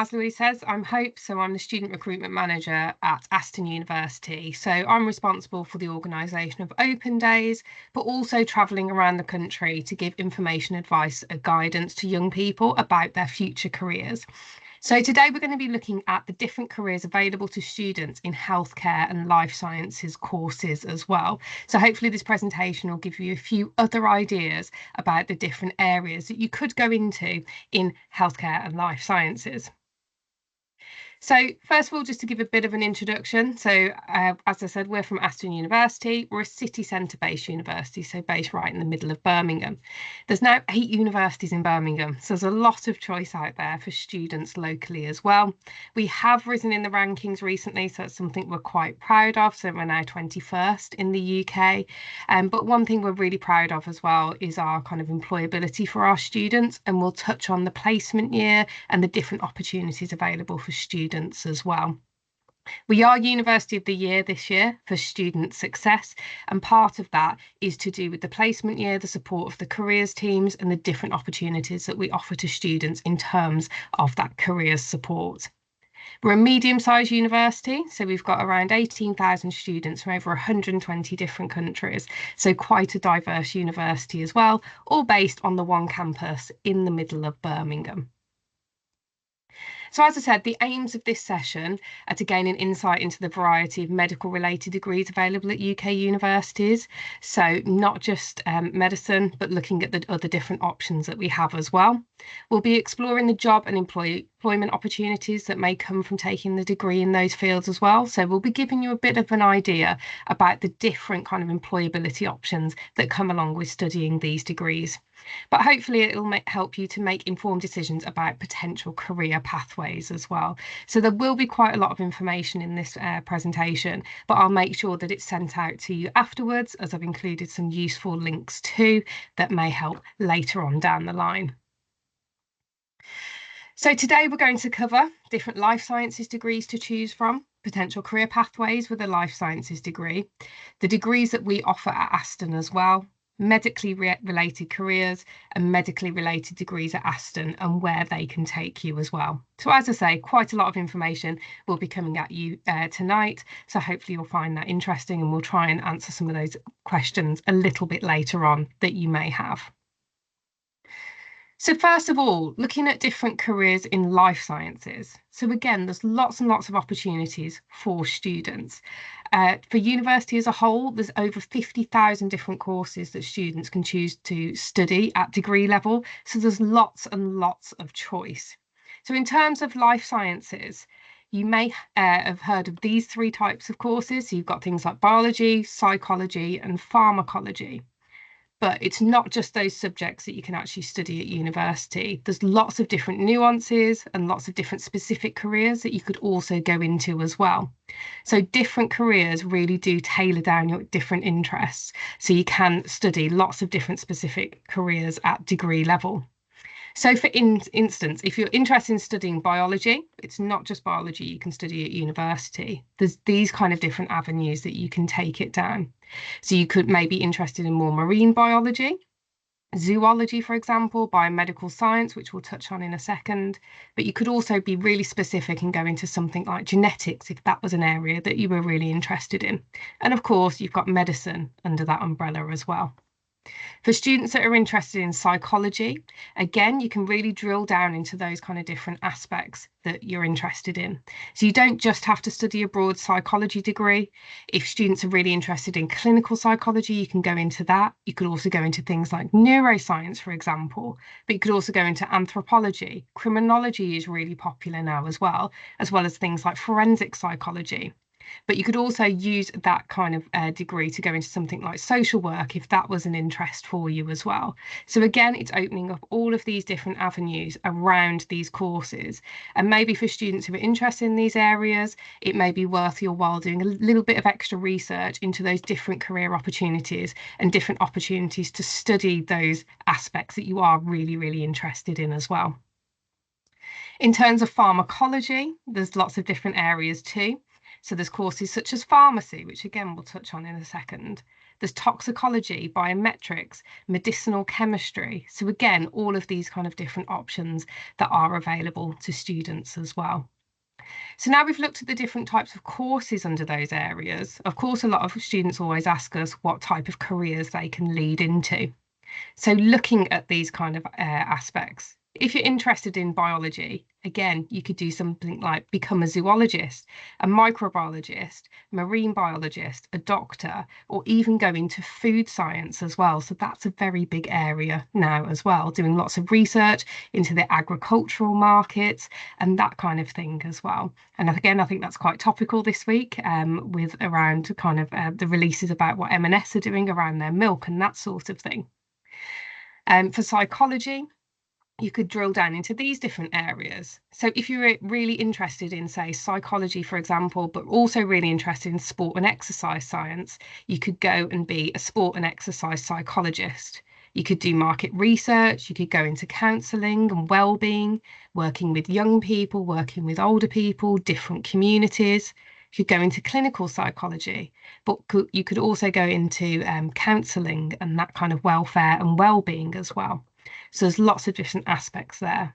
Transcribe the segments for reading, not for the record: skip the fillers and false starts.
as Louise says, I'm Hope, so I'm the Student Recruitment Manager at Aston University. So I'm responsible for the organisation of open days, but also travelling around the country to give information, advice and guidance to young people about their future careers. So today we're going to be looking at the different careers available to students in healthcare and life sciences courses as well. So hopefully this presentation will give you a few other ideas about the different areas that you could go into in healthcare and life sciences. So first of all, just to give a bit of an introduction. So as I said, we're from Aston University. We're a city centre based university, so based right in the middle of Birmingham. There's now 8 universities in Birmingham, so there's a lot of choice out there for students locally as well. We have risen in the rankings recently, so it's something we're quite proud of. So we're now 21st in the UK. But one thing we're really proud of as well is our kind of employability for our students, and we'll touch on the placement year and the different opportunities available for students as well. We are University of the Year this year for student success, and part of that is to do with the placement year, the support of the careers teams and the different opportunities that we offer to students in terms of that careers support. We're a medium-sized university, so we've got around 18,000 students from over 120 different countries, so quite a diverse university as well, all based on the one campus in the middle of Birmingham. So as I said, the aims of this session are to gain an insight into the variety of medical related degrees available at UK universities. So not just medicine, but looking at the other different options that we have as well. We'll be exploring the job and employment opportunities that may come from taking the degree in those fields as well. So we'll be giving you a bit of an idea about the different kind of employability options that come along with studying these degrees. But hopefully it'll help you to make informed decisions about potential career pathways as well. So there will be quite a lot of information in this presentation, but I'll make sure that it's sent out to you afterwards, as I've included some useful links too that may help later on down the line. So today we're going to cover different life sciences degrees to choose from, potential career pathways with a life sciences degree, the degrees that we offer at Aston as well, medically related careers and medically related degrees at Aston and where they can take you as well. So as I say, quite a lot of information will be coming at you tonight. So hopefully you'll find that interesting, and we'll try and answer some of those questions a little bit later on that you may have. So first of all, looking at different careers in life sciences. So again, there's lots and lots of opportunities for students. For university as a whole, there's over 50,000 different courses that students can choose to study at degree level. So there's lots and lots of choice. So in terms of life sciences, you may have heard of these 3 types of courses. So you've got things like biology, psychology and pharmacology. But it's not just those subjects that you can actually study at university. There's lots of different nuances and lots of different specific careers that you could also go into as well. So different careers really do tailor down your different interests. So you can study lots of different specific careers at degree level. So for instance, if you're interested in studying biology, it's not just biology you can study at university. There's these kind of different avenues that you can take it down. So you could maybe be interested in more marine biology, zoology, for example, biomedical science, which we'll touch on in a second. But you could also be really specific and go into something like genetics if that was an area that you were really interested in. And of course, you've got medicine under that umbrella as well. For students that are interested in psychology, again, you can really drill down into those kind of different aspects that you're interested in. So you don't just have to study a broad psychology degree. If students are really interested in clinical psychology, you can go into that. You could also go into things like neuroscience, for example, but you could also go into anthropology. Criminology is really popular now as well as things like forensic psychology. But you could also use that kind of degree to go into something like social work if that was an interest for you as well. So again, it's opening up all of these different avenues around these courses. And maybe for students who are interested in these areas, it may be worth your while doing a little bit of extra research into those different career opportunities and different opportunities to study those aspects that you are really, really interested in as well. In terms of pharmacology, there's lots of different areas too. So there's courses such as pharmacy, which again we'll touch on in a second. There's toxicology, biometrics, medicinal chemistry. So again, all of these kind of different options that are available to students as well. So now we've looked at the different types of courses under those areas. Of course, a lot of students always ask us what type of careers they can lead into. So looking at these kind of aspects, if you're interested in biology, again, you could do something like become a zoologist, a microbiologist, marine biologist, a doctor, or even go into food science as well. So that's a very big area now as well, doing lots of research into the agricultural markets and that kind of thing as well. And again, I think that's quite topical this week with around kind of the releases about what M&S are doing around their milk and that sort of thing. For psychology, you could drill down into these different areas. So if you're really interested in, say, psychology, for example, but also really interested in sport and exercise science, you could go and be a sport and exercise psychologist. You could do market research, you could go into counselling and well-being, working with young people, working with older people, different communities. You could go into clinical psychology, but you could also go into counselling and that kind of welfare and well-being as well. So there's lots of different aspects there.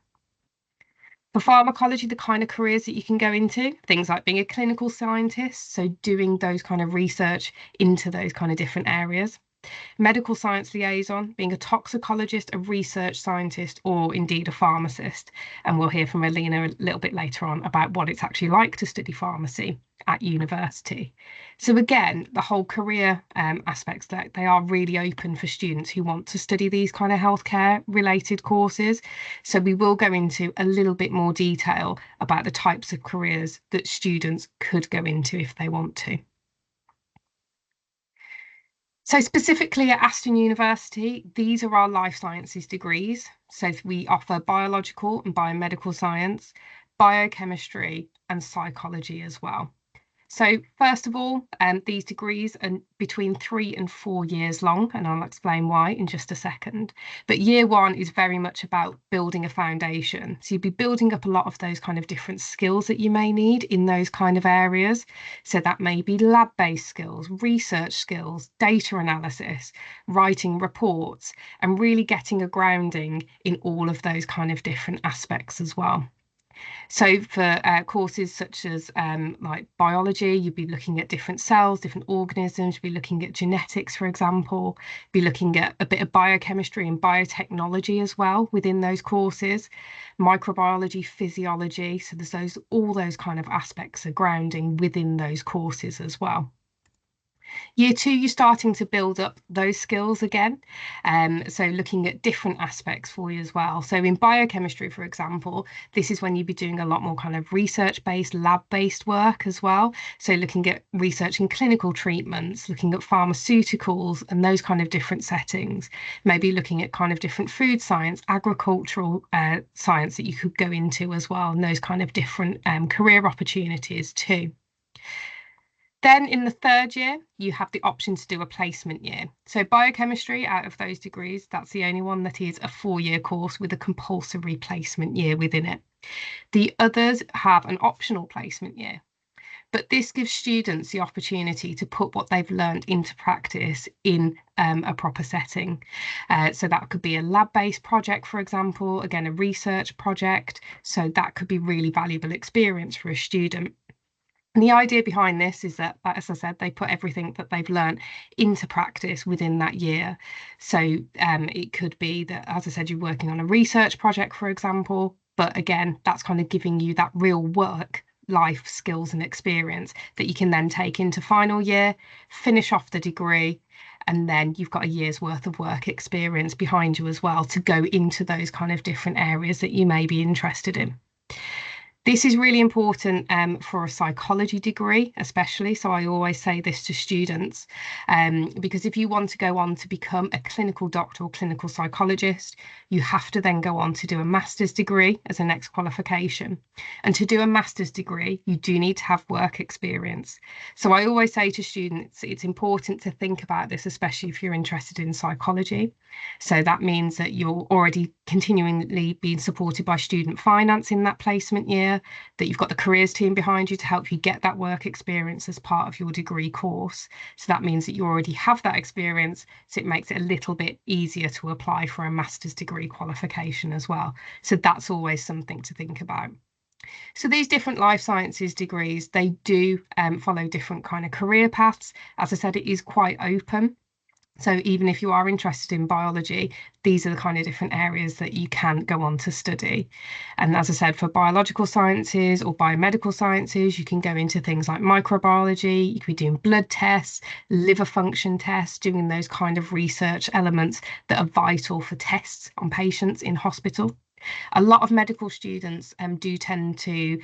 For pharmacology, the kind of careers that you can go into, things like being a clinical scientist, so doing those kind of research into those kind of different areas. Medical science liaison, being a toxicologist, a research scientist, or indeed a pharmacist. And we'll hear from Alina a little bit later on about what it's actually like to study pharmacy at university. So again, the whole career aspects, that they are really open for students who want to study these kind of healthcare related courses. So we will go into a little bit more detail about the types of careers that students could go into if they want to. So specifically at Aston University, these are our life sciences degrees. So we offer biological and biomedical science, biochemistry and psychology as well. So first of all, these degrees are between 3 and 4 years long, and I'll explain why in just a second. But year one is very much about building a foundation. So you'll be building up a lot of those kind of different skills that you may need in those kind of areas. So that may be lab-based skills, research skills, data analysis, writing reports, and really getting a grounding in all of those kind of different aspects as well. So for courses such as like biology, you'd be looking at different cells, different organisms, you'd be looking at genetics, for example, be looking at a bit of biochemistry and biotechnology as well within those courses, microbiology, physiology. So there's all those kind of aspects of grounding within those courses as well. Year two, you're starting to build up those skills again. So looking at different aspects for you as well. So in biochemistry, for example, this is when you'd be doing a lot more kind of research-based, lab-based work as well. So looking at researching clinical treatments, looking at pharmaceuticals and those kind of different settings. Maybe looking at kind of different food science, agricultural science that you could go into as well, and those kind of different career opportunities too. Then in the third year, you have the option to do a placement year. So biochemistry, out of those degrees, that's the only one that is a 4-year course with a compulsory placement year within it. The others have an optional placement year. But this gives students the opportunity to put what they've learned into practice in a proper setting. So that could be a lab-based project, for example, again, a research project. So that could be really valuable experience for a student. And the idea behind this is that, as I said, they put everything that they've learned into practice within that year. So it could be that, as I said, you're working on a research project, for example, but again, that's kind of giving you that real work life skills and experience that you can then take into final year, finish off the degree, and then you've got a year's worth of work experience behind you as well to go into those kind of different areas that you may be interested in. This is really important for a psychology degree, especially. So I always say this to students, because if you want to go on to become a clinical doctor or clinical psychologist, you have to then go on to do a master's degree as a next qualification. And to do a master's degree, you do need to have work experience. So I always say to students, it's important to think about this, especially if you're interested in psychology. So that means that you're already continually being supported by student finance in that placement year. career, that you've got the careers team behind you to help you get that work experience as part of your degree course. So that means that you already have that experience, so it makes it a little bit easier to apply for a master's degree qualification as well. So that's always something to think about. So these different life sciences degrees, they do follow different kind of career paths. As I said, it is quite open. So even if you are interested in biology, these are the kind of different areas that you can go on to study. And as I said, for biological sciences or biomedical sciences, you can go into things like microbiology, you could be doing blood tests, liver function tests, doing those kind of research elements that are vital for tests on patients in hospital. A lot of medical students do tend to,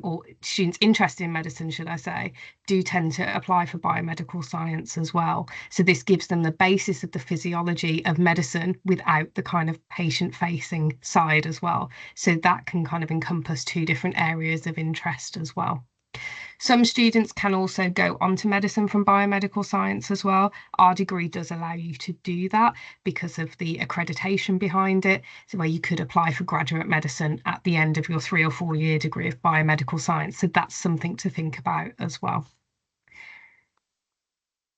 or students interested in medicine, should I say, do tend to apply for biomedical science as well. So this gives them the basis of the physiology of medicine without the kind of patient-facing side as well. So that can kind of encompass two different areas of interest as well. Some students can also go on to medicine from biomedical science as well. Our degree does allow you to do that because of the accreditation behind it. So where you could apply for graduate medicine at the end of your 3 or 4 year degree of biomedical science. So that's something to think about as well.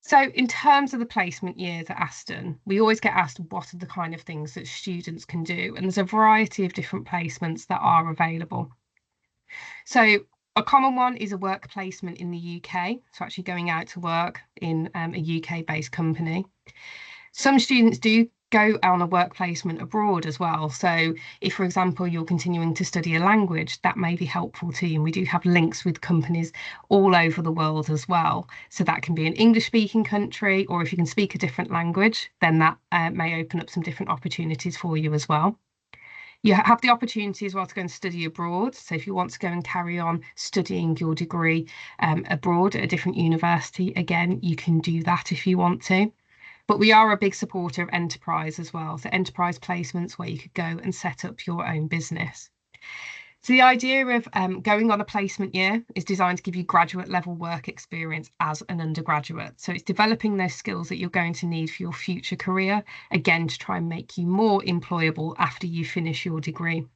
So in terms of the placement years at Aston, we always get asked what are the kind of things that students can do. And there's a variety of different placements that are available. So a common one is a work placement in the UK, so actually going out to work in a UK-based company. Some students do go on a work placement abroad as well. So if, for example, you're continuing to study a language, that may be helpful to you. And we do have links with companies all over the world as well. So that can be an English-speaking country, or if you can speak a different language, then that may open up some different opportunities for you as well. You have the opportunity as well to go and study abroad. So if you want to go and carry on studying your degree abroad at a different university, again, you can do that if you want to. But we are a big supporter of enterprise as well. So enterprise placements where you could go and set up your own business. So the idea of going on a placement year is designed to give you graduate level work experience as an undergraduate. So it's developing those skills that you're going to need for your future career, again, to try and make you more employable after you finish your degree.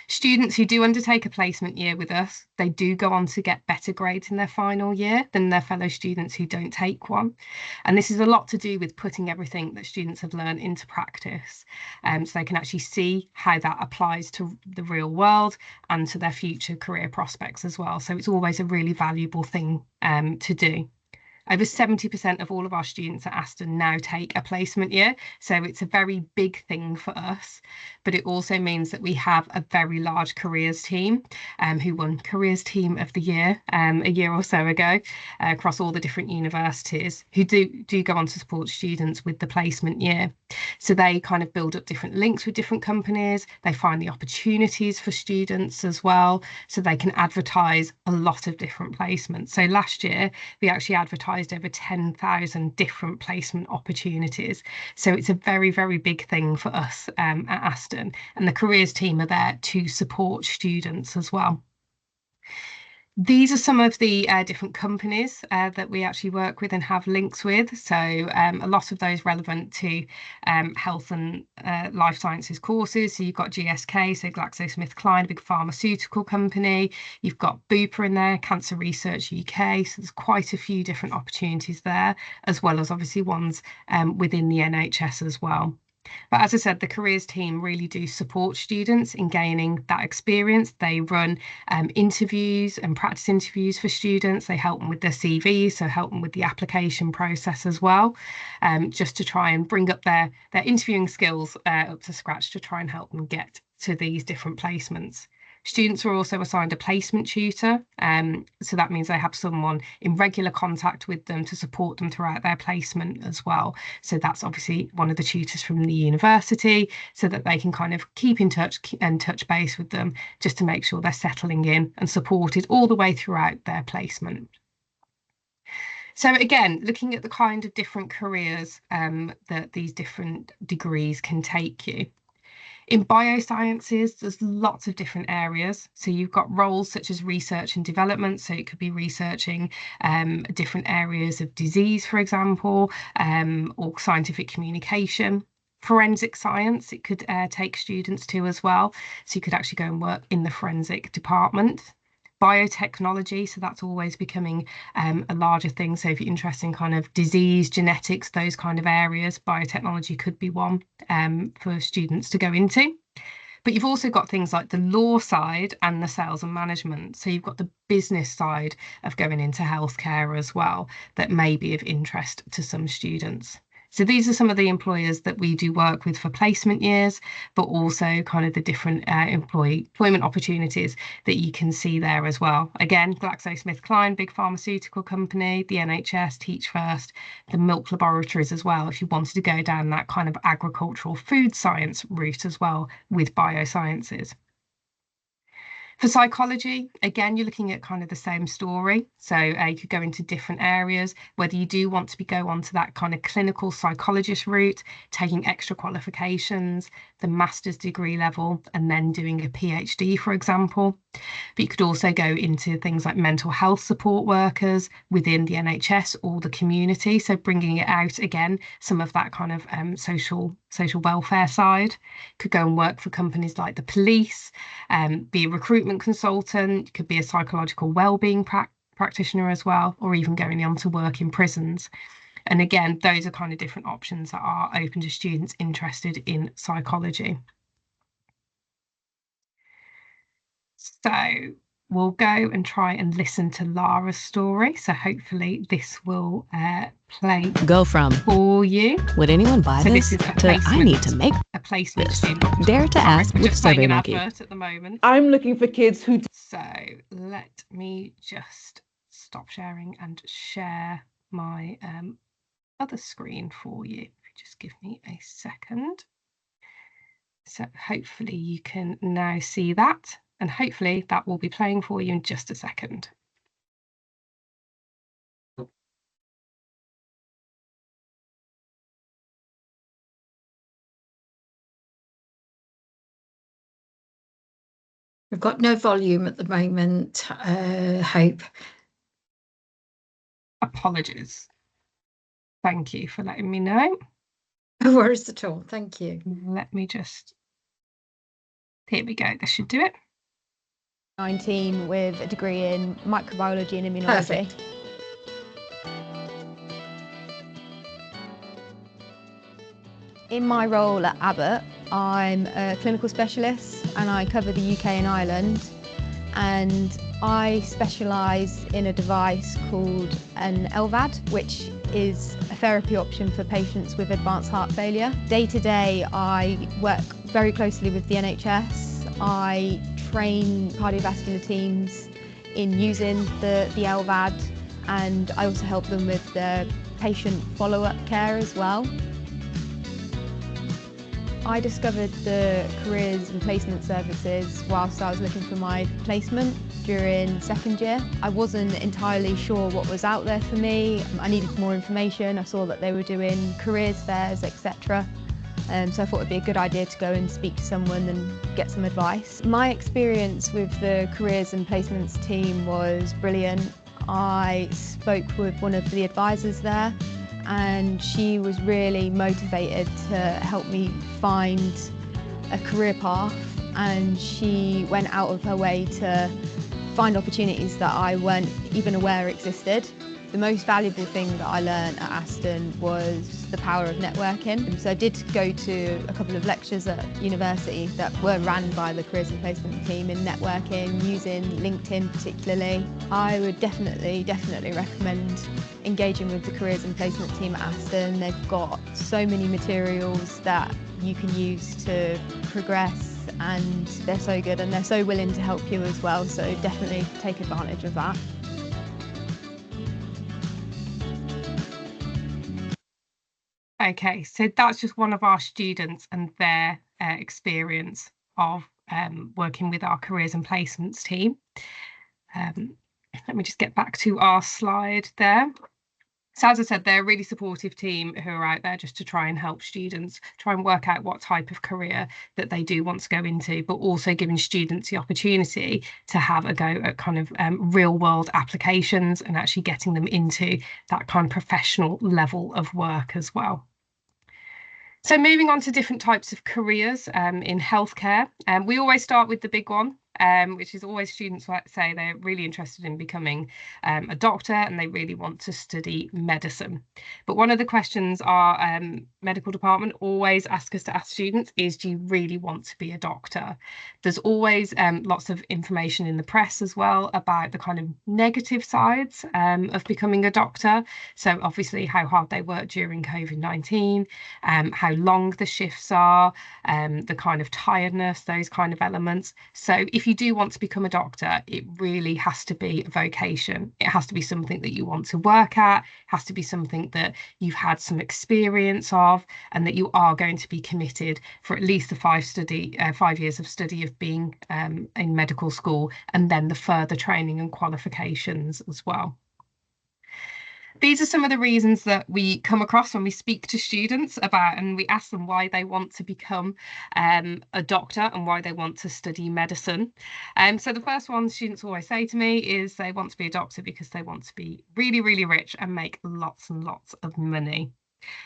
Students who do undertake a placement year with us, they do go on to get better grades in their final year than their fellow students who don't take one. And this is a lot to do with putting everything that students have learned into practice. So they can actually see how that applies to the real world and to their future career prospects as well. So it's always a really valuable thing to do. Over 70% of all of our students at Aston now take a placement year. So it's a very big thing for us. But it also means that we have a very large careers team who won Careers Team of the Year a year or so ago across all the different universities who do go on to support students with the placement year. So they kind of build up different links with different companies. They find the opportunities for students as well. So they can advertise a lot of different placements. So last year, we actually advertised over 10,000 different placement opportunities. So it's a very, very big thing for us at Aston, and the careers team are there to support students as well. These are some of the different companies that we actually work with and have links with. So a lot of those relevant to health and life sciences courses. So you've got GSK, so GlaxoSmithKline, a big pharmaceutical company. You've got Bupa in there, Cancer Research UK. So there's quite a few different opportunities there, as well as obviously ones within the NHS as well. But as I said, the careers team really do support students in gaining that experience. They run interviews and practice interviews for students. They help them with their CVs, so help them with the application process as well, just to try and bring up their interviewing skills up to scratch to try and help them get to these different placements. Students are also assigned a placement tutor, so that means they have someone in regular contact with them to support them throughout their placement as well. So that's obviously one of the tutors from the university, so that they can kind of keep in touch and touch base with them just to make sure they're settling in and supported all the way throughout their placement. So again, looking at the kind of different careers that these different degrees can take you. In biosciences, there's lots of different areas. So you've got roles such as research and development. So it could be researching different areas of disease, for example, or scientific communication. Forensic science, it could take students to as well. So you could actually go and work in the forensic department. Biotechnology, so that's always becoming a larger thing. So if you're interested in kind of disease, genetics, those kind of areas, biotechnology could be one for students to go into. But you've also got things like the law side and the sales and management. So you've got the business side of going into healthcare as well that may be of interest to some students. So these are some of the employers that we do work with for placement years, but also kind of the different employment opportunities that you can see there as well. Again, GlaxoSmithKline, big pharmaceutical company, the NHS, Teach First, the milk laboratories as well, if you wanted to go down that kind of agricultural food science route as well with biosciences. For psychology, again, you're looking at kind of the same story. So you could go into different areas, whether you do want to go on to that kind of clinical psychologist route, taking extra qualifications, the master's degree level, and then doing a PhD, for example. But you could also go into things like mental health support workers within the NHS or the community. So bringing it out again, some of that kind of social welfare side. Could go and work for companies like the police, be a recruitment consultant, could be a psychological wellbeing practitioner as well, or even going on to work in prisons. And again, those are kind of different options that are open to students interested in psychology. So we'll go and try and listen to Lara's story. So hopefully this will play go from for you. Would anyone buy this is to I need to make a placement this. student. Dare to ask We're with just playing an SurveyMonkey. advert at the moment. I'm looking for kids who... So let me just stop sharing and share my other screen for you. Just give me a second. So hopefully you can now see that, and hopefully that will be playing for you in just a second. We've got no volume at the moment, Hope. Apologies. Thank you for letting me know. No worries at all. Thank you. Let me just... Here we go. This should do it. 19 with a degree in microbiology and immunology. Perfect. In my role at Abbott, I'm a clinical specialist and I cover the UK and Ireland, and I specialise in a device called an LVAD, which is a therapy option for patients with advanced heart failure. Day to day, I work very closely with the NHS. I train cardiovascular teams in using the LVAD, and I also help them with the patient follow-up care as well. I discovered the careers and placement services whilst I was looking for my placement during second year. I wasn't entirely sure what was out there for me. I needed more information. I saw that they were doing careers fairs, etc. So I thought it'd be a good idea to go and speak to someone and get some advice. My experience with the careers and placements team was brilliant. I spoke with one of the advisors there, and she was really motivated to help me find a career path, and she went out of her way to find opportunities that I weren't even aware existed. The most valuable thing that I learned at Aston was the power of networking. So I did go to a couple of lectures at university that were run by the Careers and Placement team in networking, using LinkedIn particularly. I would definitely recommend engaging with the Careers and Placement team at Aston. They've got so many materials that you can use to progress, and they're so good and they're so willing to help you as well, so definitely take advantage of that. Okay, so that's just one of our students and their experience of working with our careers and placements team. Let me just get back to our slide there. So as I said, they're a really supportive team who are out there just to try and help students try and work out what type of career that they do want to go into, but also giving students the opportunity to have a go at kind of real world applications and actually getting them into that kind of professional level of work as well. So moving on to different types of careers in healthcare, we always start with the big one, which is always students say they're really interested in becoming a doctor and they really want to study medicine. But one of the questions our medical department always ask us to ask students is, do you really want to be a doctor? There's always lots of information in the press as well about the kind of negative sides of becoming a doctor. So obviously how hard they work during COVID-19, how long the shifts are, the kind of tiredness, those kind of elements. So if you do want to become a doctor, it really has to be a vocation. It has to be something that you want to work at, it has to be something that you've had some experience of, and that you are going to be committed for at least the 5 years of study of being in medical school, and then the further training and qualifications as well. These are some of the reasons that we come across when we speak to students about, and we ask them why they want to become a doctor and why they want to study medicine. So the first one students always say to me is they want to be a doctor because they want to be really, really rich and make lots and lots of money.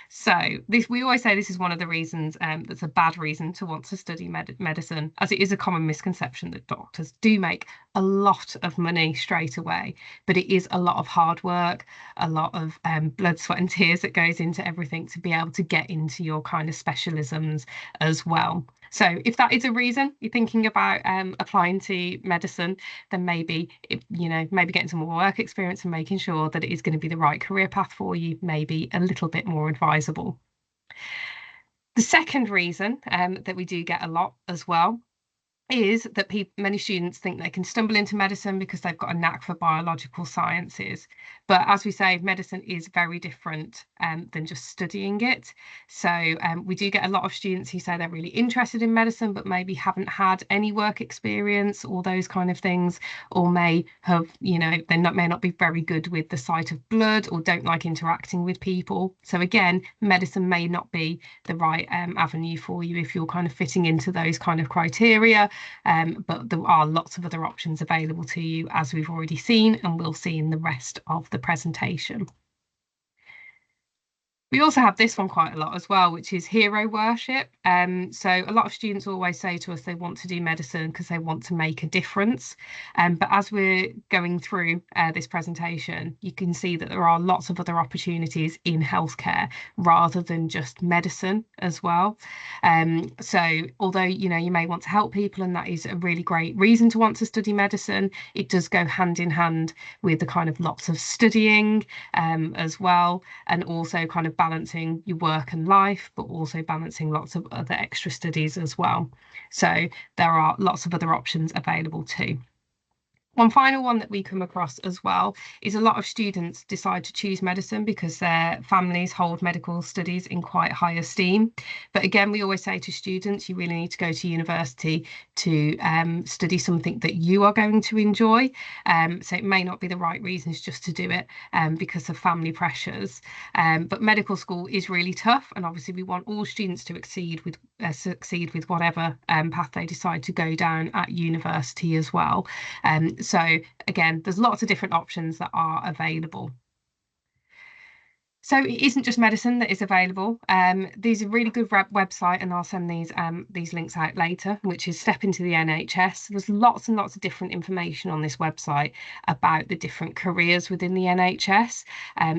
So we always say this is one of the reasons that's a bad reason to want to study medicine, as it is a common misconception that doctors do make a lot of money straight away, but it is a lot of hard work, a lot of blood, sweat and tears that goes into everything to be able to get into your kind of specialisms as well. So if that is a reason you're thinking about applying to medicine, then maybe, maybe getting some more work experience and making sure that it is going to be the right career path for you, maybe a little bit more advisable. The second reason that we do get a lot as well is that many students think they can stumble into medicine because they've got a knack for biological sciences. But as we say, medicine is very different than just studying it. So we do get a lot of students who say they're really interested in medicine, but maybe haven't had any work experience or those kind of things, or may have, they may not be very good with the sight of blood or don't like interacting with people. So again, medicine may not be the right avenue for you if you're kind of fitting into those kind of criteria. But there are lots of other options available to you, as we've already seen and we'll see in the rest of the presentation. We also have this one quite a lot as well, which is hero worship. So a lot of students always say to us they want to do medicine because they want to make a difference. But as we're going through this presentation, you can see that there are lots of other opportunities in healthcare rather than just medicine as well. So although, you may want to help people, and that is a really great reason to want to study medicine, it does go hand in hand with the kind of lots of studying as well, and also kind of balancing your work and life, but also balancing lots of other extra studies as well. So there are lots of other options available too. One final one that we come across as well is a lot of students decide to choose medicine because their families hold medical studies in quite high esteem. But again, we always say to students, you really need to go to university to study something that you are going to enjoy. So it may not be the right reasons just to do it because of family pressures. But medical school is really tough, and obviously we want all students to succeed with whatever path they decide to go down at university as well. So again, there's lots of different options that are available. So it isn't just medicine that is available. There's a really good website, and I'll send these links out later, which is Step Into the NHS. There's lots and lots of different information on this website about the different careers within the NHS.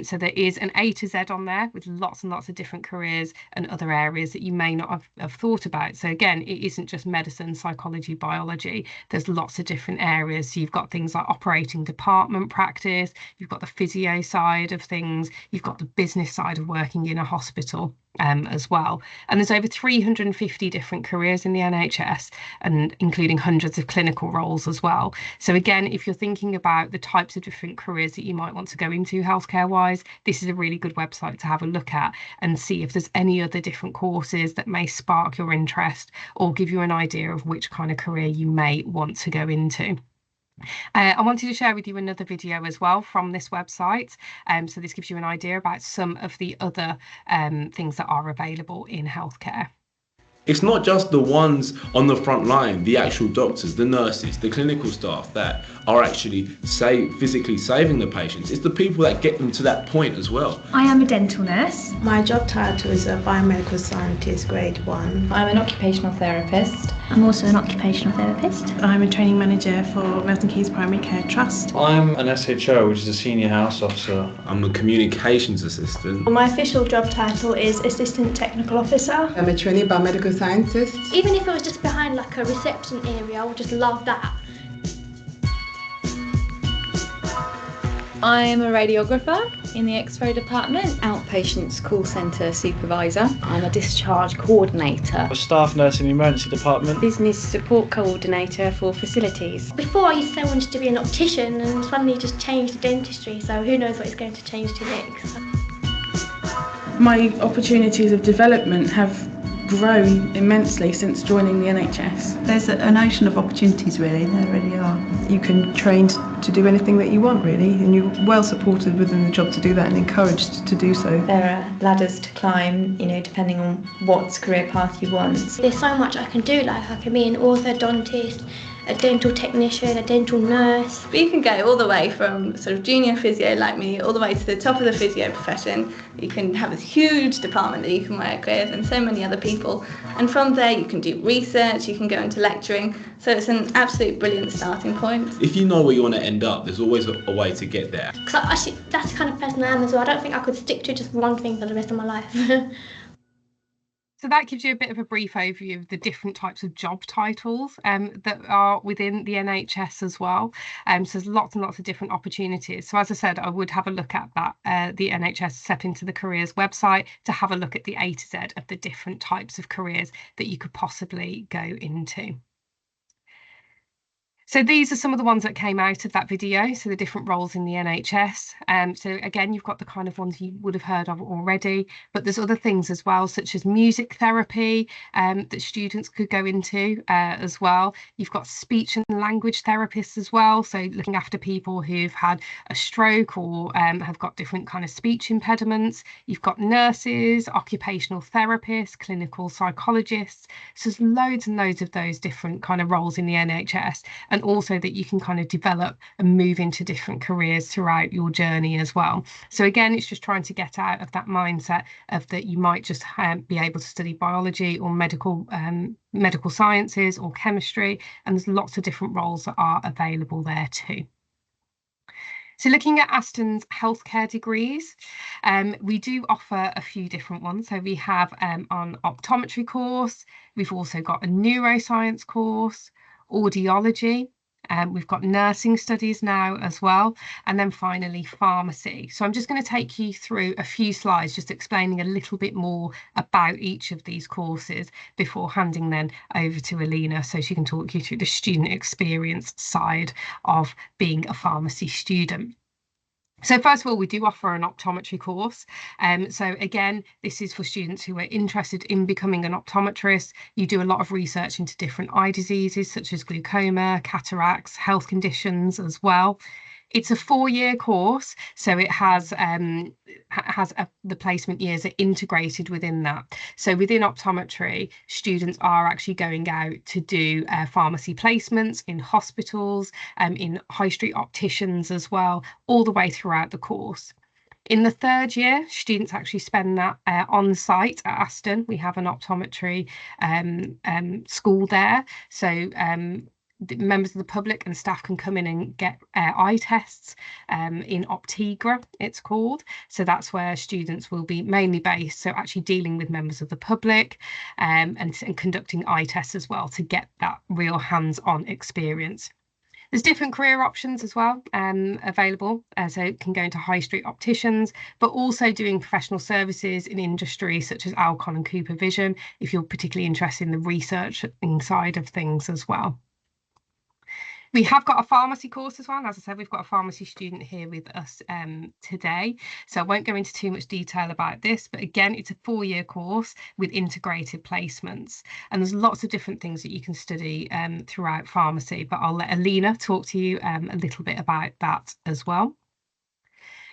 So there is an A to Z on there with lots and lots of different careers and other areas that you may not have thought about. So again, it isn't just medicine, psychology, biology. There's lots of different areas. So you've got things like operating department practice, you've got the physio side of things, you've got the business side of working in a hospital as well. And there's over 350 different careers in the NHS, and including hundreds of clinical roles as well. So again, if you're thinking about the types of different careers that you might want to go into healthcare wise, this is a really good website to have a look at and see if there's any other different courses that may spark your interest or give you an idea of which kind of career you may want to go into. I wanted to share with you another video as well from this website. So this gives you an idea about some of the other things that are available in healthcare. It's not just the ones on the front line, the actual doctors, the nurses, the clinical staff that are actually physically saving the patients. It's the people that get them to that point as well. I am a dental nurse. My job title is a biomedical scientist, grade 1. I'm an occupational therapist. I'm also an occupational therapist. I'm a training manager for Milton Keynes Primary Care Trust. I'm an SHO, which is a senior house officer. I'm a communications assistant. My official job title is assistant technical officer. I'm a trainee biomedical scientist. Even if it was just behind like a reception area, I would just love that. I'm a radiographer in the X-ray department. Outpatients call centre supervisor. I'm a discharge coordinator. A staff nurse in the emergency department. Business support coordinator for facilities. Before I used to say I wanted to be an optician and suddenly just changed to dentistry, so who knows what it's going to change to next. My opportunities of development have grown immensely since joining the NHS. There's an ocean of opportunities really, there really are. You can train to do anything that you want really, and you're well supported within the job to do that and encouraged to do so. There are ladders to climb, depending on what career path you want. There's so much I can do, like I can be an orthodontist, a dental technician, a dental nurse. But you can go all the way from sort of junior physio like me, all the way to the top of the physio profession. You can have this huge department that you can work with and so many other people. And from there you can do research, you can go into lecturing. So it's an absolute brilliant starting point. If you know where you want to end up, there's always a way to get there. Because actually that's the kind of person I am as well. I don't think I could stick to just one thing for the rest of my life. So that gives you a bit of a brief overview of the different types of job titles that are within the NHS as well. So there's lots and lots of different opportunities. So as I said, I would have a look at that, the NHS Step into the Careers website to have a look at the A to Z of the different types of careers that you could possibly go into. So these are some of the ones that came out of that video, so the different roles in the NHS. So again, you've got the kind of ones you would have heard of already, but there's other things as well, such as music therapy that students could go into as well. You've got speech and language therapists as well, so looking after people who've had a stroke or have got different kind of speech impediments. You've got nurses, occupational therapists, clinical psychologists. So there's loads and loads of those different kind of roles in the NHS. And also that you can kind of develop and move into different careers throughout your journey as well. So again, it's just trying to get out of that mindset of that you might just be able to study biology or medical sciences or chemistry, and there's lots of different roles that are available there too. So looking at Aston's healthcare degrees, we do offer a few different ones. So we have an optometry course, we've also got a neuroscience course, audiology, we've got nursing studies now as well, and then finally pharmacy. So I'm just going to take you through a few slides just explaining a little bit more about each of these courses before handing then over to Alina so she can talk you through the student experience side of being a pharmacy student. So first of all, we do offer an optometry course. So again, this is for students who are interested in becoming an optometrist. You do a lot of research into different eye diseases such as glaucoma, cataracts, health conditions as well. It's a 4-year course, so it has the placement years are integrated within that. So within optometry, students are actually going out to do pharmacy placements in hospitals, in high street opticians as well, all the way throughout the course. In the 3rd year, students actually spend that on site at Aston. We have an optometry school there. So the members of the public and staff can come in and get eye tests in Optigra, it's called. So that's where students will be mainly based, so actually dealing with members of the public and conducting eye tests as well to get that real hands-on experience. There's different career options as well available, so it can go into high street opticians, but also doing professional services in industry such as Alcon and Cooper Vision, if you're particularly interested in the research side of things as well. We have got a pharmacy course as well. As I said, we've got a pharmacy student here with us today. So I won't go into too much detail about this, but again, it's a 4-year course with integrated placements. And there's lots of different things that you can study throughout pharmacy, but I'll let Alina talk to you a little bit about that as well.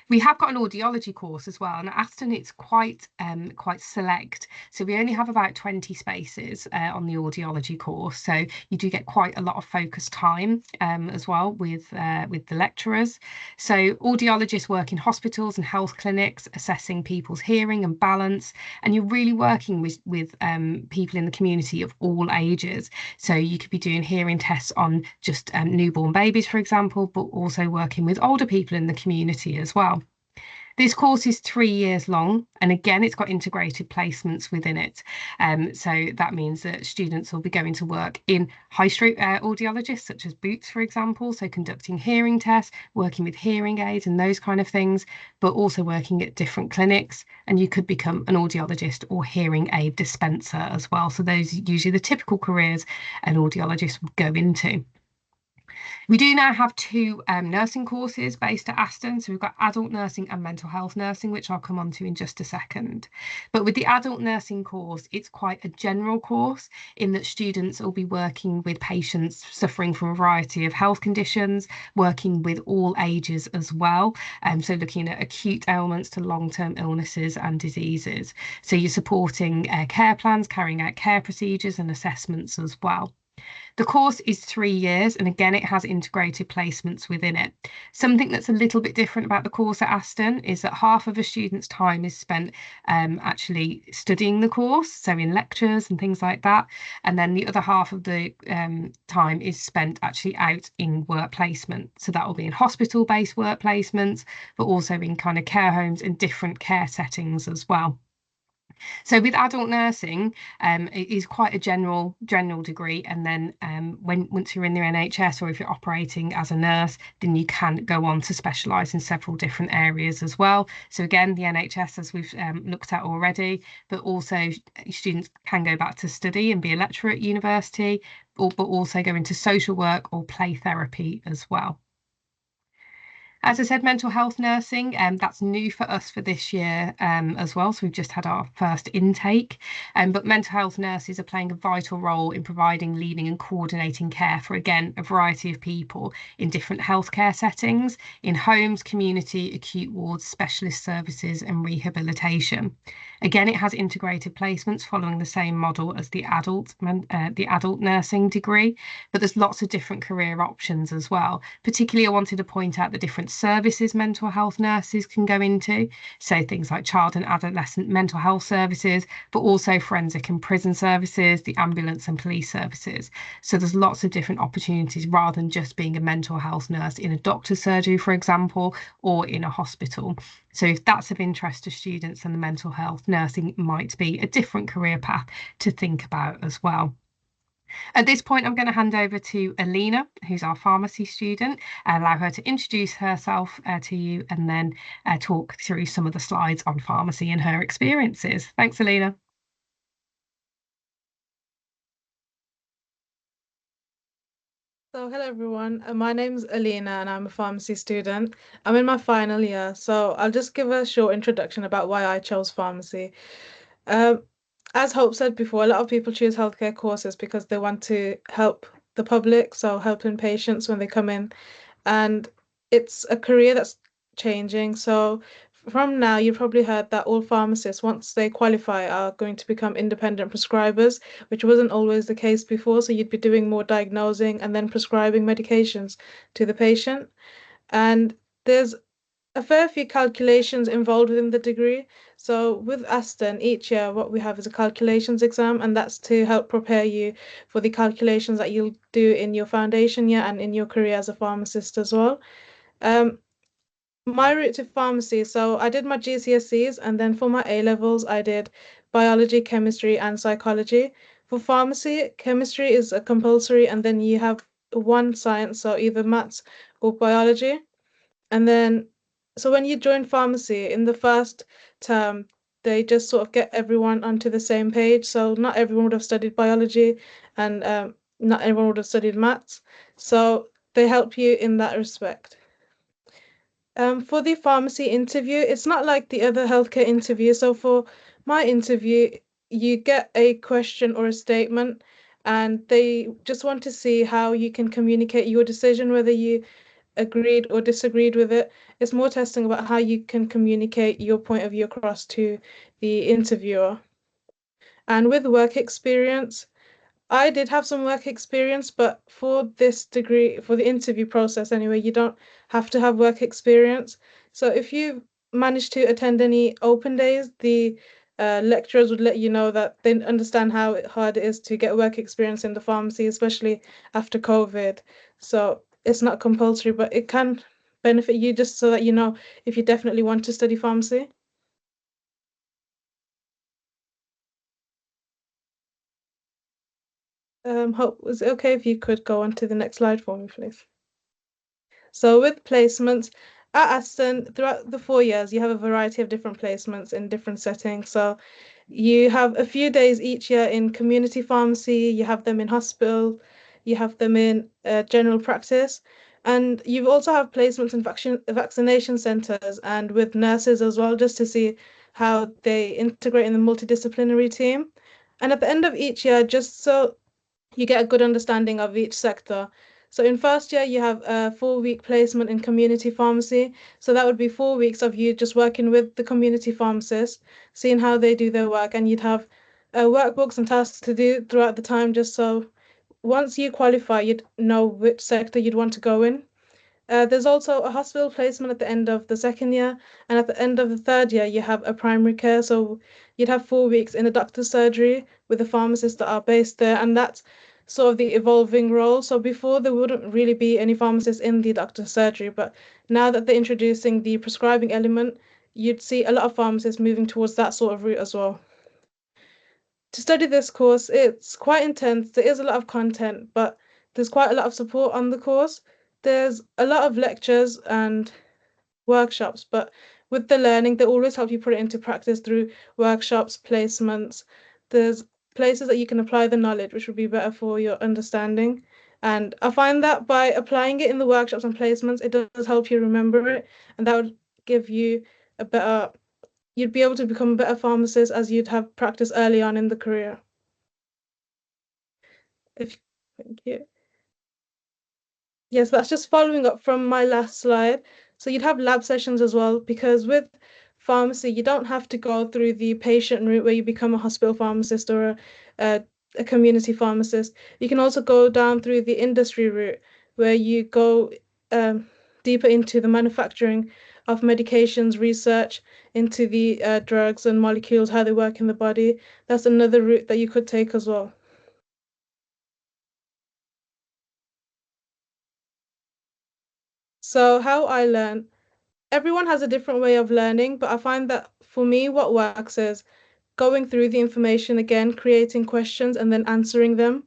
We have got an audiology course as well, and at Aston it's quite select. So we only have about 20 spaces on the audiology course. So you do get quite a lot of focused time as well with the lecturers. So audiologists work in hospitals and health clinics, assessing people's hearing and balance, and you're really working with people in the community of all ages. So you could be doing hearing tests on just newborn babies, for example, but also working with older people in the community as well. This course is 3 years long, and again, it's got integrated placements within it. So that means that students will be going to work in high street audiologists, such as Boots, for example, so conducting hearing tests, working with hearing aids and those kind of things, but also working at different clinics. And you could become an audiologist or hearing aid dispenser as well. So those are usually the typical careers an audiologist would go into. We do now have 2 nursing courses based at Aston. So we've got adult nursing and mental health nursing, which I'll come on to in just a second. But with the adult nursing course, it's quite a general course in that students will be working with patients suffering from a variety of health conditions, working with all ages as well. So looking at acute ailments to long-term illnesses and diseases. So you're supporting care plans, carrying out care procedures and assessments as well. The course is 3 years, and again, it has integrated placements within it. Something that's a little bit different about the course at Aston is that half of a student's time is spent actually studying the course, so in lectures and things like that. And then the other half of the time is spent actually out in work placement. So that will be in hospital-based work placements, but also in kind of care homes and different care settings as well. So with adult nursing, it is quite a general degree, and then once you're in the NHS, or if you're operating as a nurse, then you can go on to specialise in several different areas as well. So again, the NHS, as we've looked at already, but also students can go back to study and be a lecturer at university, but also go into social work or play therapy as well. As I said, mental health nursing, that's new for us for this year as well. So we've just had our first intake, but mental health nurses are playing a vital role in providing, leading and coordinating care for, again, a variety of people in different healthcare settings, in homes, community, acute wards, specialist services and rehabilitation. Again, it has integrated placements following the same model as the adult nursing degree, but there's lots of different career options as well. Particularly, I wanted to point out the different services mental health nurses can go into, so things like child and adolescent mental health services, but also forensic and prison services, the ambulance and police services. So there's lots of different opportunities rather than just being a mental health nurse in a doctor's surgery, for example, or in a hospital. So if that's of interest to students, then the mental health nursing might be a different career path to think about as well. At this point, I'm going to hand over to Alina, who's our pharmacy student, and allow her to introduce herself to you, and then talk through some of the slides on pharmacy and her experiences. Thanks, Alina. So hello everyone, my name's Alina and I'm a pharmacy student. I'm in my final year, so I'll just give a short introduction about why I chose pharmacy. As Hope said before, a lot of people choose healthcare courses because they want to help the public, so helping patients when they come in. And it's a career that's changing. So from now, you've probably heard that all pharmacists, once they qualify, are going to become independent prescribers, which wasn't always the case before. So you'd be doing more diagnosing and then prescribing medications to the patient. And there's a fair few calculations involved within the degree. So with Aston, each year what we have is a calculations exam, and that's to help prepare you for the calculations that you'll do in your foundation year and in your career as a pharmacist as well. My route to pharmacy, so I did my GCSEs, and then for my A-levels, I did biology, chemistry, and psychology. For pharmacy, chemistry is a compulsory, and then you have one science, so either maths or biology. And then, so when you join pharmacy in the first term, they just sort of get everyone onto the same page. So not everyone would have studied biology, and not everyone would have studied maths. So they help you in that respect. For the pharmacy interview, it's not like the other healthcare interview. So for my interview, you get a question or a statement, and they just want to see how you can communicate your decision, whether you agreed or disagreed with it. It's more testing about how you can communicate your point of view across to the interviewer. And with work experience, I did have some work experience, but for this degree, for the interview process anyway, you don't have to have work experience. So if you manage to attend any open days, the lecturers would let you know that they understand how hard it is to get work experience in the pharmacy, especially after COVID. So it's not compulsory, but it can benefit you just so that you know if you definitely want to study pharmacy. Hope, is it okay if you could go on to the next slide for me, please? So with placements at Aston, throughout the 4 years, you have a variety of different placements in different settings. So you have a few days each year in community pharmacy, you have them in hospital, you have them in general practice, and you also have placements in vaccination centres and with nurses as well, just to see how they integrate in the multidisciplinary team. And at the end of each year, just so you get a good understanding of each sector. So in first year, you have a 4-week placement in community pharmacy. So that would be 4 weeks of you just working with the community pharmacists, seeing how they do their work, and you'd have workbooks and tasks to do throughout the time, just so once you qualify, you'd know which sector you'd want to go in. There's also a hospital placement at the end of the second year, and at the end of the third year, you have a primary care. So you'd have 4 weeks in a doctor's surgery with the pharmacists that are based there, and that's sort of the evolving role. So before, there wouldn't really be any pharmacists in the doctor's surgery, but now that they're introducing the prescribing element, you'd see a lot of pharmacists moving towards that sort of route as well. To study this course, it's quite intense. There is a lot of content, but there's quite a lot of support on the course. There's a lot of lectures and workshops, but with the learning, they always help you put it into practice through workshops, placements. There's places that you can apply the knowledge, which would be better for your understanding. And I find that by applying it in the workshops and placements, it does help you remember it, and that would give you a better, you'd be able to become a better pharmacist as you'd have practice early on in the career. Thank you. Yes, that's just following up from my last slide. So you'd have lab sessions as well, because with pharmacy, you don't have to go through the patient route where you become a hospital pharmacist or a community pharmacist. You can also go down through the industry route where you go deeper into the manufacturing of medications, research into the drugs and molecules, how they work in the body. That's another route that you could take as well. So how I learn, everyone has a different way of learning, but I find that for me, what works is going through the information again, creating questions and then answering them.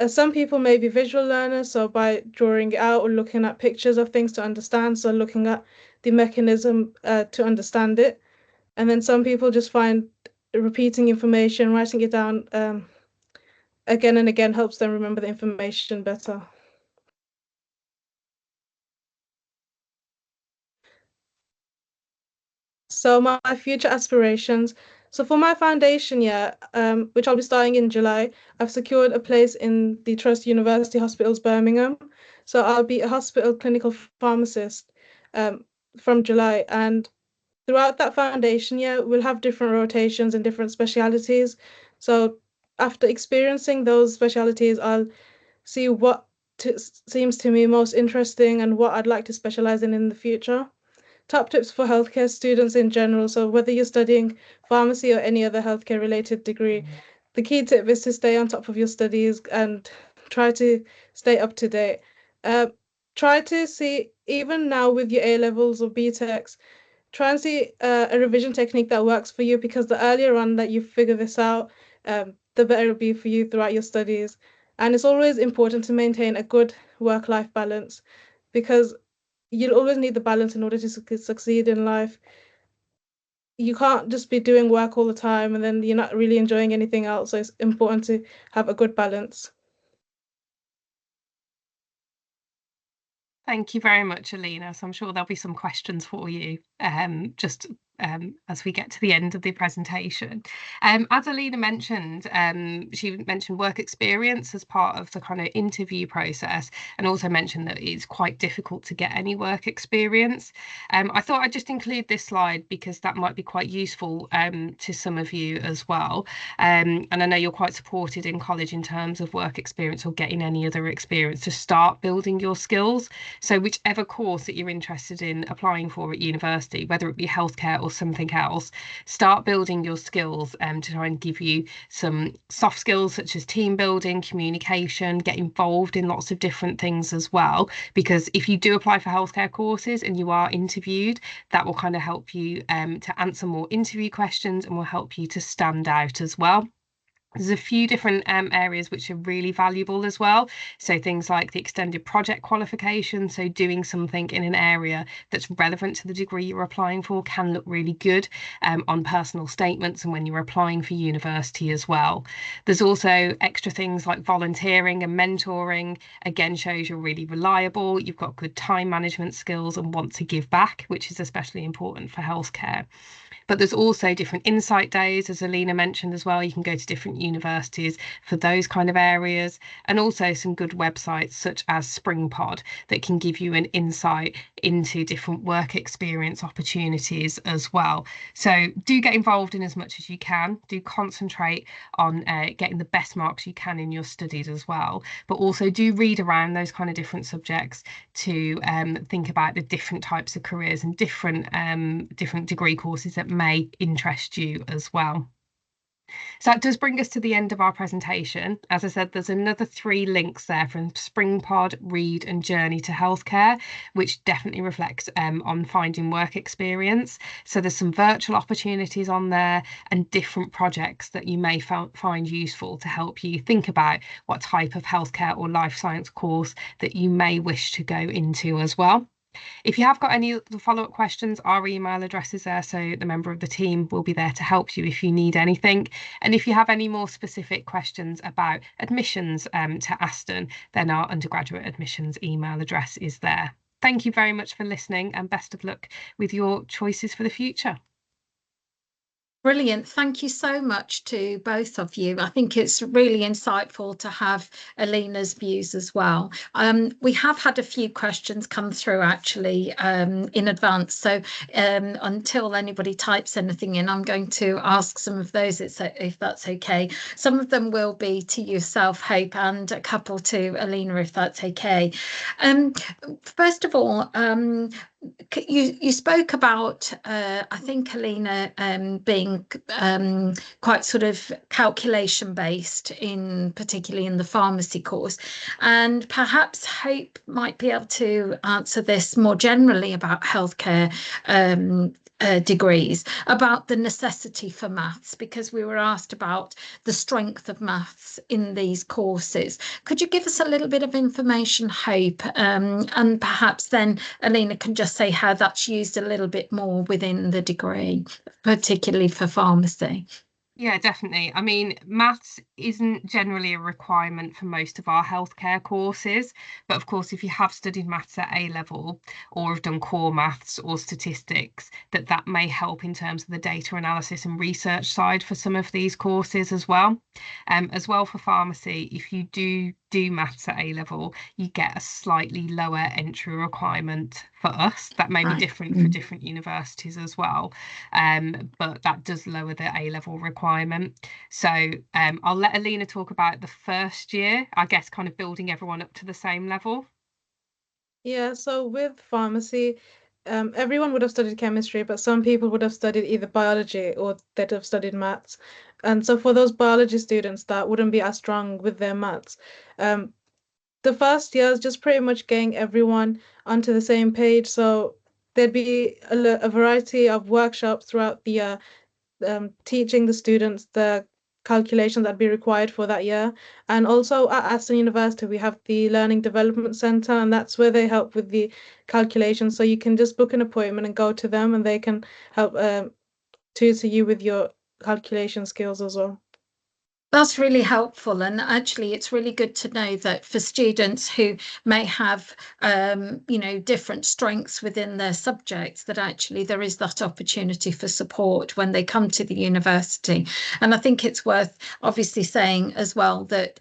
Some people may be visual learners, so by drawing it out or looking at pictures of things to understand, so looking at the mechanism to understand it. And then some people just find repeating information, writing it down again and again helps them remember the information better. So my future aspirations. So for my foundation year, which I'll be starting in July, I've secured a place in the Trust University Hospitals, Birmingham. So I'll be a hospital clinical pharmacist from July. And throughout that foundation year, we'll have different rotations and different specialities. So after experiencing those specialities, I'll see what seems to me most interesting and what I'd like to specialize in the future. Top tips for healthcare students in general. So whether you're studying pharmacy or any other healthcare related degree, the key tip is to stay on top of your studies and try to stay up to date. Try to see, even now with your A levels or BTECs, try and see a revision technique that works for you, because the earlier on that you figure this out, the better it'll be for you throughout your studies. And it's always important to maintain a good work-life balance, because you'll always need the balance in order to succeed in life. You can't just be doing work all the time and then you're not really enjoying anything else. So it's important to have a good balance. Thank you very much, Alina. So I'm sure there'll be some questions for you just as we get to the end of the presentation. As Alina mentioned, she mentioned work experience as part of the kind of interview process, and also mentioned that it's quite difficult to get any work experience. I thought I'd just include this slide because that might be quite useful to some of you as well. And I know you're quite supported in college in terms of work experience or getting any other experience to start building your skills. So whichever course that you're interested in applying for at university, whether it be healthcare or something else, start building your skills to try and give you some soft skills such as team building, communication, get involved in lots of different things as well. Because if you do apply for healthcare courses and you are interviewed, that will kind of help you to answer more interview questions and will help you to stand out as well. There's a few different areas which are really valuable as well. So things like the extended project qualification, so doing something in an area that's relevant to the degree you're applying for can look really good on personal statements and when you're applying for university as well. There's also extra things like volunteering and mentoring, again shows you're really reliable, you've got good time management skills and want to give back, which is especially important for healthcare. But there's also different insight days, as Alina mentioned as well. You can go to different universities for those kind of areas, and also some good websites such as SpringPod that can give you an insight into different work experience opportunities as well. So do get involved in as much as you can. Do concentrate on getting the best marks you can in your studies as well, but also do read around those kind of different subjects to think about the different types of careers and different degree courses that may interest you as well. So that does bring us to the end of our presentation. As I said, there's another 3 links there from SpringPod, Read and Journey to Healthcare, which definitely reflects on finding work experience. So there's some virtual opportunities on there and different projects that you may find useful to help you think about what type of healthcare or life science course that you may wish to go into as well. If you have got any follow-up questions, our email address is there, so the member of the team will be there to help you if you need anything. And if you have any more specific questions about admissions to Aston, then our undergraduate admissions email address is there. Thank you very much for listening and best of luck with your choices for the future. Brilliant. Thank you so much to both of you. I think it's really insightful to have Alina's views as well. We have had a few questions come through actually in advance. So until anybody types anything in, I'm going to ask some of those if that's okay. Some of them will be to yourself, Hope, and a couple to Alina, if that's okay. First of all, you spoke about, I think, Alina, being quite sort of calculation based, particularly in the pharmacy course, and perhaps Hope might be able to answer this more generally about healthcare degrees, about the necessity for maths, because we were asked about the strength of maths in these courses. Could you give us a little bit of information, Hope, and perhaps then Alina can just say how that's used a little bit more within the degree, particularly for pharmacy? Yeah, definitely. I mean, maths isn't generally a requirement for most of our healthcare courses, but of course, if you have studied maths at A level or have done core maths or statistics, that may help in terms of the data analysis and research side for some of these courses as well. As well for pharmacy, if you do maths at A level, you get a slightly lower entry requirement for us. That may be different for different universities as well, but that does lower the A level requirement. So I'll let Alina talk about the first year, I guess, kind of building everyone up to the same level. Yeah, so with pharmacy, everyone would have studied chemistry, but some people would have studied either biology or they'd have studied maths. And so for those biology students that wouldn't be as strong with their maths, the first year is just pretty much getting everyone onto the same page. So there'd be a variety of workshops throughout the year, teaching the students the calculations that'd be required for that year. And also at Aston University, we have the Learning Development Centre, and that's where they help with the calculations. So you can just book an appointment and go to them, and they can help tutor you with your calculation skills as well. That's really helpful, and actually it's really good to know that for students who may have different strengths within their subjects, that actually there is that opportunity for support when they come to the university. And I think it's worth obviously saying as well that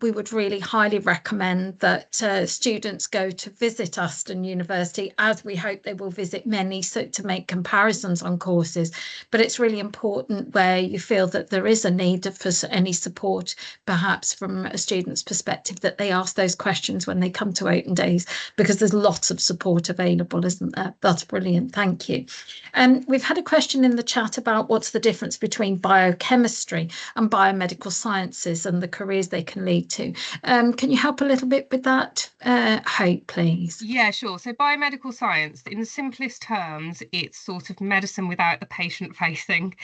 we would really highly recommend that students go to visit Aston University, as we hope they will visit many, so to make comparisons on courses. But it's really important where you feel that there is a need for any support, perhaps from a student's perspective, that they ask those questions when they come to Open Days, because there's lots of support available, isn't there? That's brilliant. Thank you. We've had a question in the chat about what's the difference between biochemistry and biomedical sciences and the careers they can lead to. Can you help a little bit with that, Hope, please? Yeah, sure. So biomedical science, in the simplest terms, it's sort of medicine without the patient facing.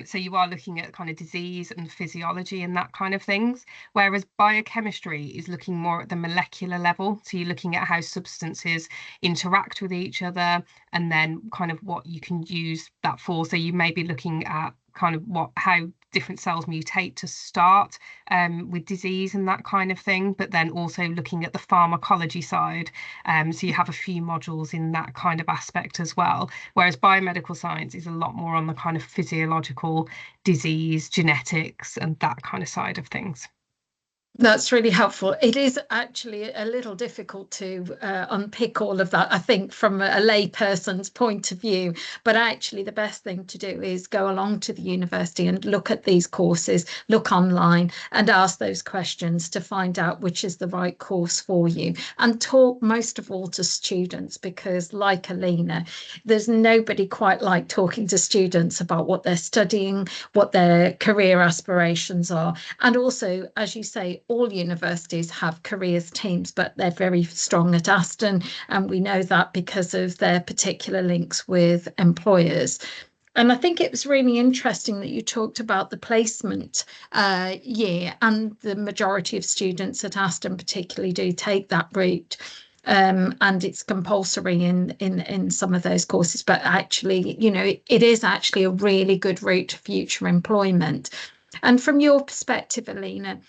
So you are looking at kind of disease and physiology and that kind of things, whereas biochemistry is looking more at the molecular level. So you're looking at how substances interact with each other, and then kind of what you can use that for. So you may be looking at kind of how different cells mutate to start with disease and that kind of thing, but then also looking at the pharmacology side. So you have a few modules in that kind of aspect as well, whereas biomedical science is a lot more on the kind of physiological disease, genetics, and that kind of side of things. That's really helpful. It is actually a little difficult to unpick all of that, I think, from a layperson's point of view. But actually, the best thing to do is go along to the university and look at these courses, look online and ask those questions to find out which is the right course for you. And talk most of all to students, because like Alina, there's nobody quite like talking to students about what they're studying, what their career aspirations are. And also, as you say, all universities have careers teams, but they're very strong at Aston, and we know that because of their particular links with employers. And I think it was really interesting that you talked about the placement year, and the majority of students at Aston particularly do take that route. And it's compulsory in some of those courses, but actually, it is actually a really good route to future employment. And from your perspective, Alina,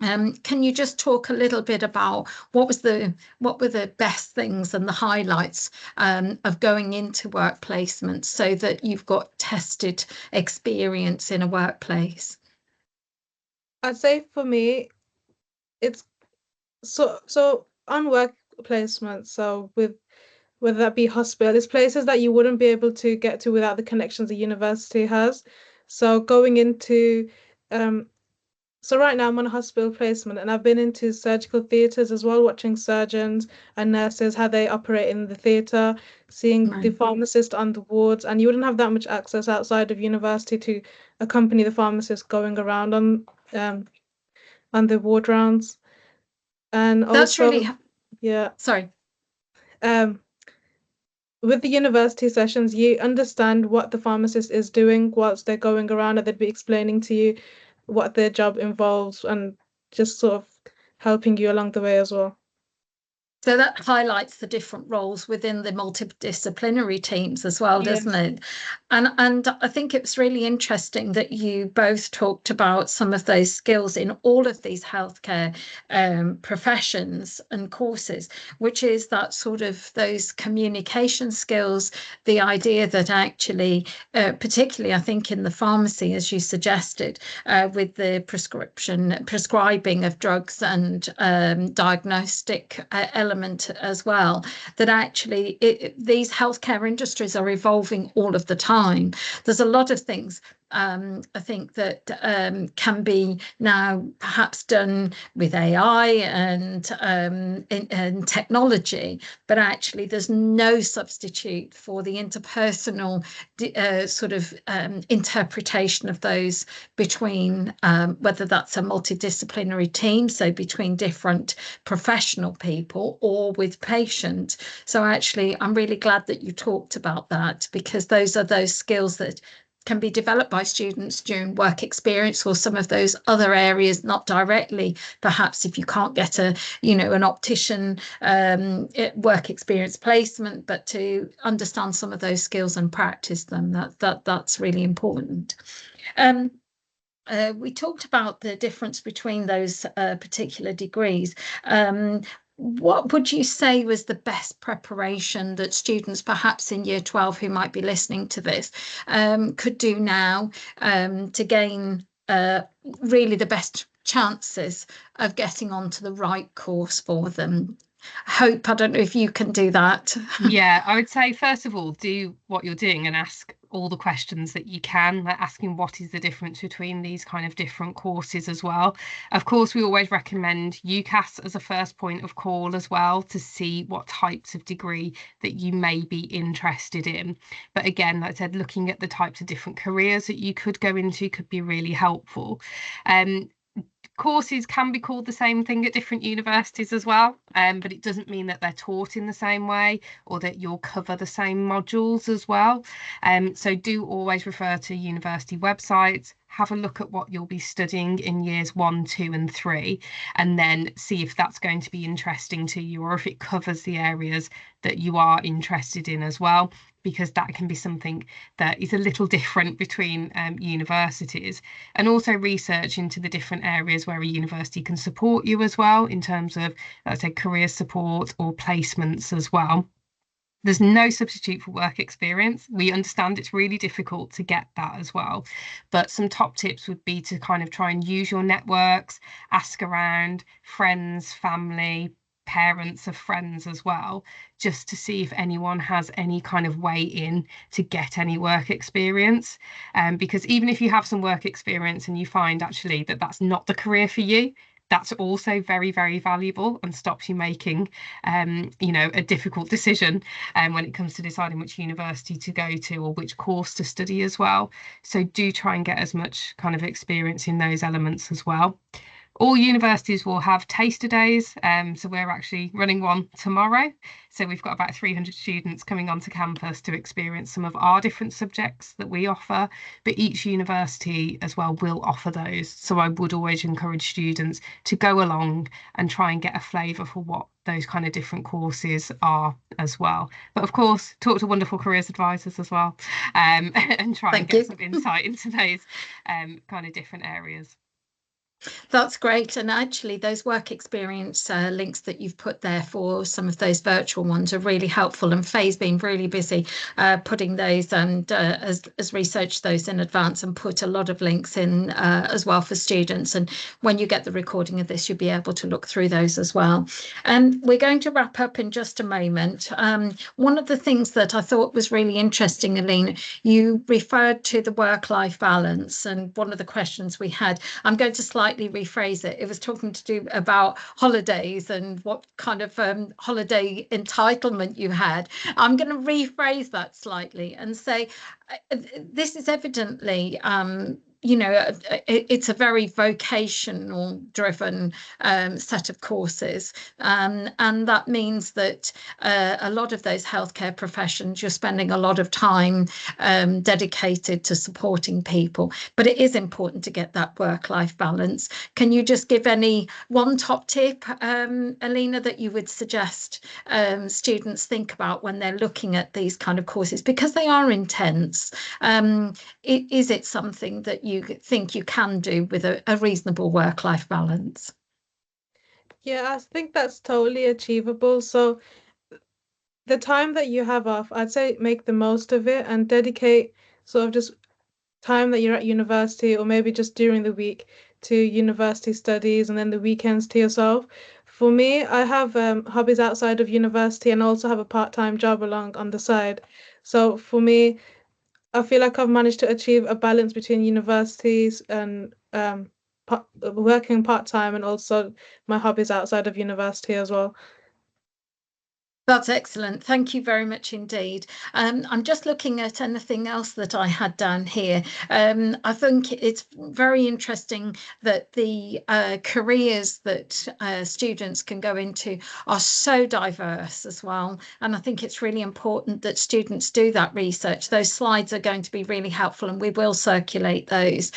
can you just talk a little bit about what were the best things and the highlights of going into work placement, so that you've got tested experience in a workplace? I'd say for me, it's so on work placement. So whether that be hospital, it's places that you wouldn't be able to get to without the connections the university has. So going into So right now I'm on a hospital placement, and I've been into surgical theatres as well, watching surgeons and nurses, how they operate in the theatre, seeing the pharmacist on the wards, and you wouldn't have that much access outside of university to accompany the pharmacist going around on the ward rounds. And that's also, really yeah. Sorry. With the university sessions, you understand what the pharmacist is doing whilst they're going around, and they'd be explaining to you what their job involves, and just sort of helping you along the way as well. So that highlights the different roles within the multidisciplinary teams as well, doesn't it? And I think it's really interesting that you both talked about some of those skills in all of these healthcare professions and courses, which is that sort of those communication skills, the idea that actually, particularly I think in the pharmacy, as you suggested, with the prescribing of drugs and diagnostic element as well, that actually these healthcare industries are evolving all of the time. There's a lot of things I think that can be now perhaps done with AI and technology, but actually there's no substitute for the interpersonal sort of interpretation of those between whether that's a multidisciplinary team, so between different professional people, or with patient. So actually I'm really glad that you talked about that, because those are those skills that can be developed by students during work experience, or some of those other areas, not directly, perhaps if you can't get an optician work experience placement, but to understand some of those skills and practice them. That's really important. we talked about the difference between those particular degrees. What would you say was the best preparation that students, perhaps in year 12, who might be listening to this, could do now to gain really the best chances of getting onto the right course for them? Hope, I don't know if you can do that. Yeah, I would say, first of all, do what you're doing and ask all the questions that you can, like asking what is the difference between these kind of different courses as well. Of course, we always recommend UCAS as a first point of call as well, to see what types of degree that you may be interested in. But again, like I said, looking at the types of different careers that you could go into could be really helpful. Courses can be called the same thing at different universities as well, but it doesn't mean that they're taught in the same way or that you'll cover the same modules as well. So do always refer to university websites, have a look at what you'll be studying in years 1, 2 and 3, and then see if that's going to be interesting to you or if it covers the areas that you are interested in as well, because that can be something that is a little different between universities. And also research into the different areas where a university can support you as well, in terms of, let's say, career support or placements as well. There's no substitute for work experience. We understand it's really difficult to get that as well. But some top tips would be to kind of try and use your networks, ask around friends, family, parents of friends as well, just to see if anyone has any kind of way in to get any work experience. Because even if you have some work experience and you find actually that that's not the career for you, that's also very, very valuable and stops you making, a difficult decision when it comes to deciding which university to go to or which course to study as well. So do try and get as much kind of experience in those elements as well. All universities will have taster days, so we're actually running one tomorrow. So we've got about 300 students coming onto campus to experience some of our different subjects that we offer, but each university as well will offer those. So I would always encourage students to go along and try and get a flavour for what those kind of different courses are as well. But of course, talk to wonderful careers advisors as well, and try and get some insight into those kind of different areas. That's great. And actually, those work experience links that you've put there for some of those virtual ones are really helpful. And Faye's been really busy putting those and has researched those in advance and put a lot of links in as well for students. And when you get the recording of this, you'll be able to look through those as well. And we're going to wrap up in just a moment. One of the things that I thought was really interesting, Alina, you referred to the work-life balance. And one of the questions we had, I'm going to slightly rephrase it. It was talking to do about holidays and what kind of holiday entitlement you had. I'm going to rephrase that slightly and say this is evidently it's a very vocational driven set of courses, and that means that a lot of those healthcare professions, you're spending a lot of time dedicated to supporting people, but it is important to get that work-life balance. Can you just give any one top tip, Alina, that you would suggest students think about when they're looking at these kind of courses, because they are intense? Is it something that you think you can do with a reasonable work-life balance? Yeah, I think that's totally achievable. So the time that you have off, I'd say make the most of it and dedicate sort of just time that you're at university or maybe just during the week to university studies and then the weekends to yourself. For me, I have hobbies outside of university and also have a part-time job along on the side. So for me, I feel like I've managed to achieve a balance between universities and working part-time and also my hobbies outside of university as well. That's excellent. Thank you very much indeed. I'm just looking at anything else that I had down here. I think it's very interesting that the careers that students can go into are so diverse as well. And I think it's really important that students do that research. Those slides are going to be really helpful and we will circulate those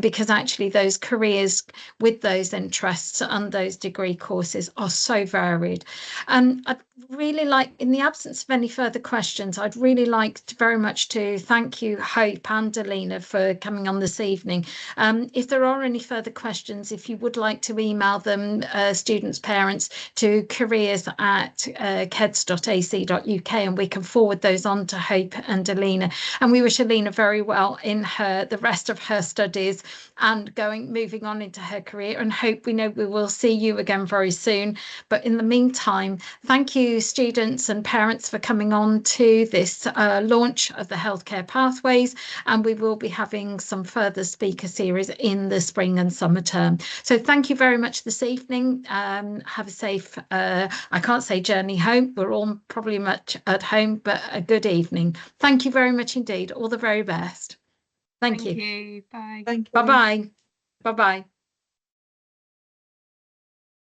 because actually those careers with those interests and those degree courses are so varied. I'd really really like, in the absence of any further questions, I'd really like very much to thank you, Hope and Alina, for coming on this evening. If there are any further questions, if you would like to email them, students, parents, to careers@keds.ac.uk, and we can forward those on to Hope and Alina. And we wish Alina very well in the rest of her studies and moving on into her career. And Hope, we know we will see you again very soon. But in the meantime, thank you, students and parents, for coming on to this launch of the Healthcare Pathways. And we will be having some further speaker series in the spring and summer term. So thank you very much this evening. Have a safe, I can't say journey home. We're all probably much at home, but a good evening. Thank you very much indeed. All the very best. Thank you. Bye. Thank you. Bye-bye. Bye-bye.